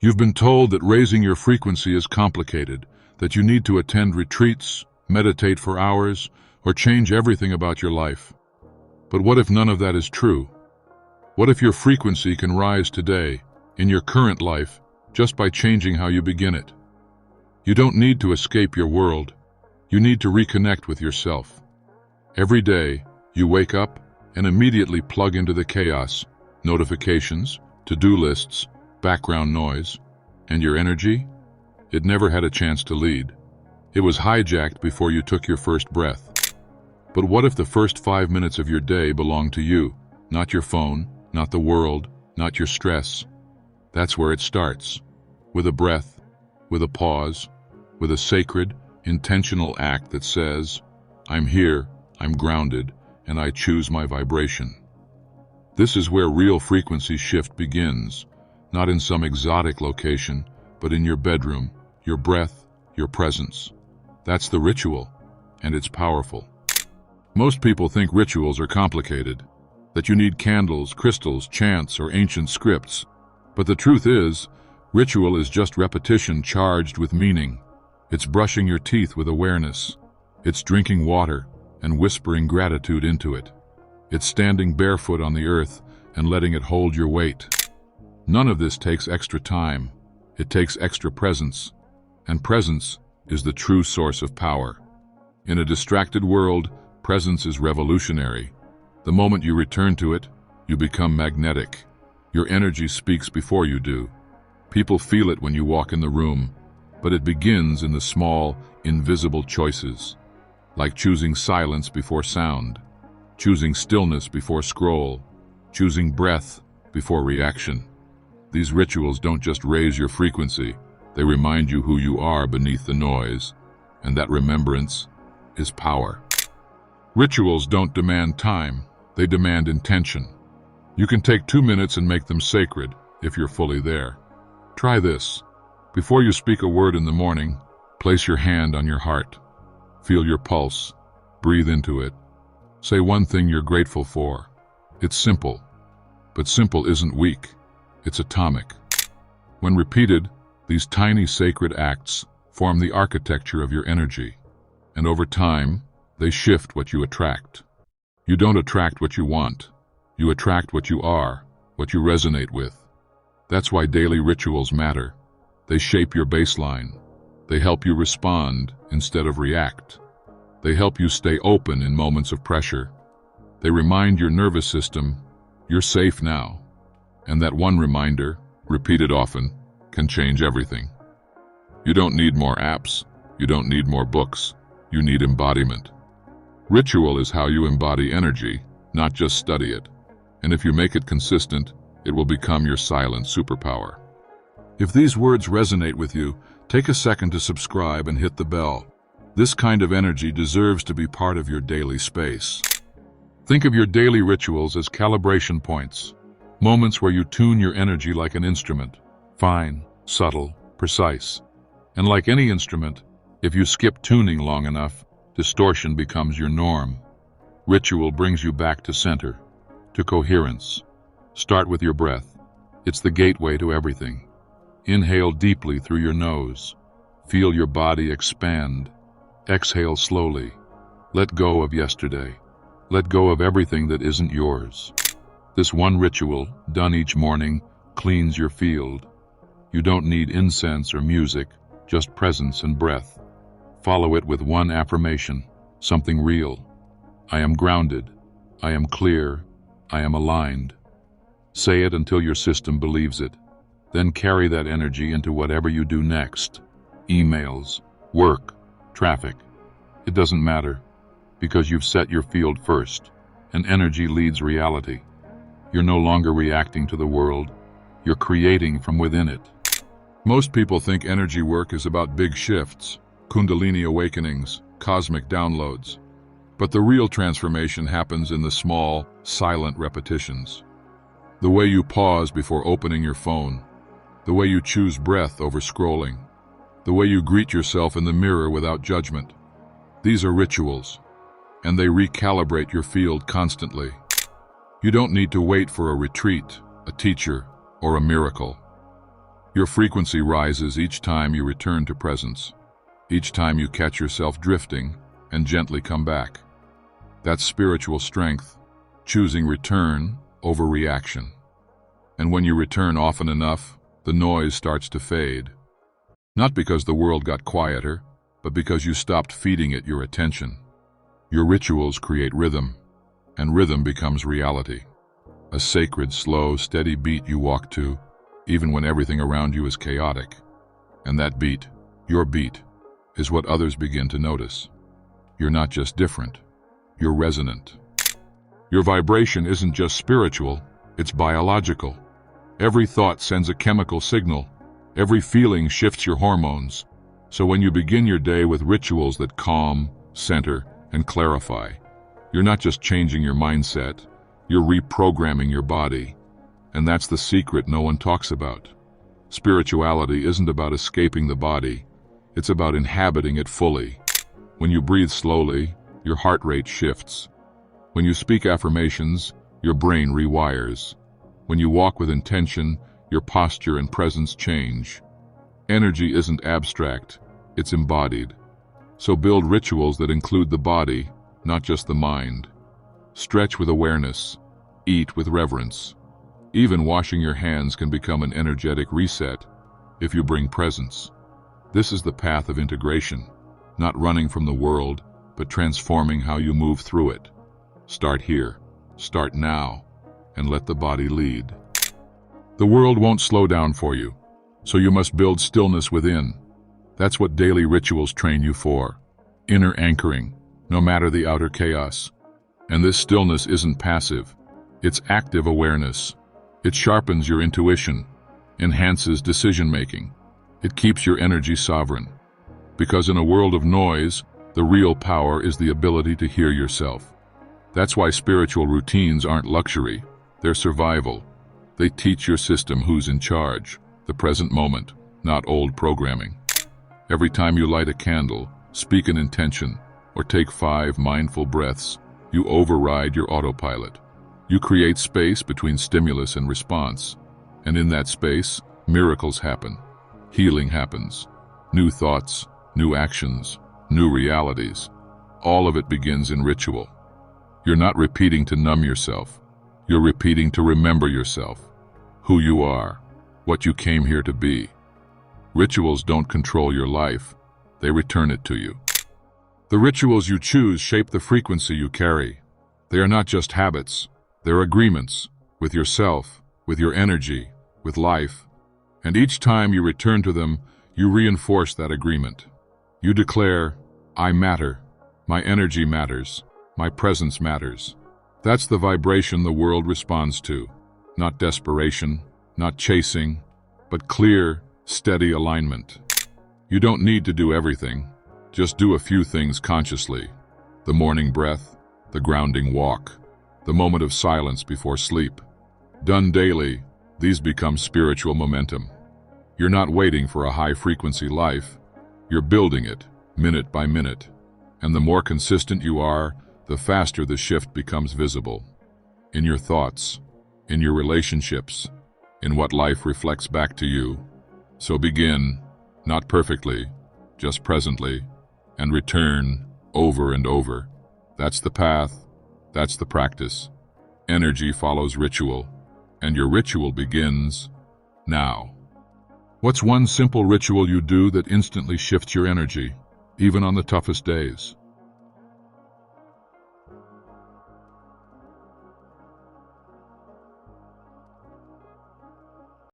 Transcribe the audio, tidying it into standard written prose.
You've been told that raising your frequency is complicated, that you need to attend retreats, meditate for hours, or change everything about your life. But what if none of that is true? What if your frequency can rise today, in your current life, just by changing how you begin it? You don't need to escape your world. You need to reconnect with yourself. Every day, you wake up and immediately plug into the chaos, notifications, to-do lists, background noise, and your energy? It never had a chance to lead. It was hijacked before you took your first breath. But what if the first 5 minutes of your day belong to you, not your phone, not the world, not your stress? That's where it starts, with a breath, with a pause, with a sacred, intentional act that says, I'm here, I'm grounded, and I choose my vibration. This is where real frequency shift begins, not in some exotic location, but in your bedroom, your breath, your presence. That's the ritual, and it's powerful. Most people think rituals are complicated, that you need candles, crystals, chants, or ancient scripts. But the truth is, ritual is just repetition charged with meaning. It's brushing your teeth with awareness. It's drinking water and whispering gratitude into it. It's standing barefoot on the earth and letting it hold your weight. None of this takes extra time. It takes extra presence. And presence is the true source of power. In a distracted world, presence is revolutionary. The moment you return to it, you become magnetic. Your energy speaks before you do. People feel it when you walk in the room, but it begins in the small, invisible choices, like choosing silence before sound, choosing stillness before scroll, choosing breath before reaction. These rituals don't just raise your frequency, they remind you who you are beneath the noise, and that remembrance is power. Rituals don't demand time, they demand intention. You can take 2 minutes and make them sacred if you're fully there. Try this. Before you speak a word in the morning, place your hand on your heart. Feel your pulse. Breathe into it. Say one thing you're grateful for. It's simple, but simple isn't weak. It's atomic. When repeated, these tiny sacred acts form the architecture of your energy, and over time, they shift what you attract. You don't attract what you want. You attract what you are, what you resonate with. That's why daily rituals matter. They shape your baseline. They help you respond instead of react. They help you stay open in moments of pressure. They remind your nervous system, you're safe now. And that one reminder, repeated often, can change everything. You don't need more apps. You don't need more books. You need embodiment. Ritual is how you embody energy, not just study it. And if you make it consistent, it will become your silent superpower. If these words resonate with you, take a second to subscribe and hit the bell. This kind of energy deserves to be part of your daily space. Think of your daily rituals as calibration points, moments where you tune your energy like an instrument, fine, subtle, precise. And like any instrument, if you skip tuning long enough, distortion becomes your norm. Ritual brings you back to center, to coherence. Start with your breath. It's the gateway to everything. Inhale deeply through your nose. Feel your body expand. Exhale slowly. Let go of yesterday. Let go of everything that isn't yours. This one ritual, done each morning, cleans your field. You don't need incense or music, just presence and breath. Follow it with one affirmation, something real. I am grounded. I am clear. I am aligned. Say it until your system believes it. Then carry that energy into whatever you do next. Emails, work, traffic. It doesn't matter, because you've set your field first, and energy leads reality. You're no longer reacting to the world. You're creating from within it. Most people think energy work is about big shifts, Kundalini awakenings, cosmic downloads. But the real transformation happens in the small, silent repetitions. The way you pause before opening your phone. The way you choose breath over scrolling. The way you greet yourself in the mirror without judgment. These are rituals, and they recalibrate your field constantly. You don't need to wait for a retreat, a teacher, or a miracle. Your frequency rises each time you return to presence, each time you catch yourself drifting and gently come back. That's spiritual strength, choosing return over reaction. And when you return often enough, the noise starts to fade. Not because the world got quieter, but because you stopped feeding it your attention. Your rituals create rhythm, and rhythm becomes reality. A sacred, slow, steady beat you walk to, even when everything around you is chaotic. And that beat, your beat, is what others begin to notice. You're not just different, you're resonant. Your vibration isn't just spiritual, it's biological. Every thought sends a chemical signal. Every feeling shifts your hormones. So when you begin your day with rituals that calm, center, and clarify, you're not just changing your mindset, you're reprogramming your body. And that's the secret no one talks about. Spirituality isn't about escaping the body, it's about inhabiting it fully. When you breathe slowly, your heart rate shifts. When you speak affirmations, your brain rewires. When you walk with intention, your posture and presence change. Energy isn't abstract, it's embodied. So build rituals that include the body, not just the mind. Stretch with awareness, eat with reverence. Even washing your hands can become an energetic reset if you bring presence. This is the path of integration, not running from the world, but transforming how you move through it. Start here, start now, and let the body lead. The world won't slow down for you, so you must build stillness within. That's what daily rituals train you for. Inner anchoring, no matter the outer chaos. And this stillness isn't passive, it's active awareness. It sharpens your intuition, enhances decision-making. It keeps your energy sovereign. Because in a world of noise, the real power is the ability to hear yourself. That's why spiritual routines aren't luxury, they're survival. They teach your system who's in charge, the present moment, not old programming. Every time you light a candle, speak an intention, or take 5 mindful breaths, you override your autopilot. You create space between stimulus and response, and in that space, miracles happen. Healing happens. New thoughts, new actions, new realities. All of it begins in ritual. You're not repeating to numb yourself. You're repeating to remember yourself, who you are, what you came here to be. Rituals don't control your life, they return it to you. The rituals you choose shape the frequency you carry. They are not just habits, they're agreements with yourself, with your energy, with life. And each time you return to them, you reinforce that agreement. You declare, I matter, my energy matters, my presence matters. That's the vibration the world responds to. Not desperation, not chasing, but clear, steady alignment. You don't need to do everything. Just do a few things consciously. The morning breath, the grounding walk, the moment of silence before sleep. Done daily, these become spiritual momentum. You're not waiting for a high-frequency life. You're building it, minute by minute. And the more consistent you are, the faster the shift becomes visible. In your thoughts, in your relationships, in what life reflects back to you. So begin, not perfectly, just presently, and return over and over. That's the path, that's the practice. Energy follows ritual, and your ritual begins now. What's one simple ritual you do that instantly shifts your energy, even on the toughest days?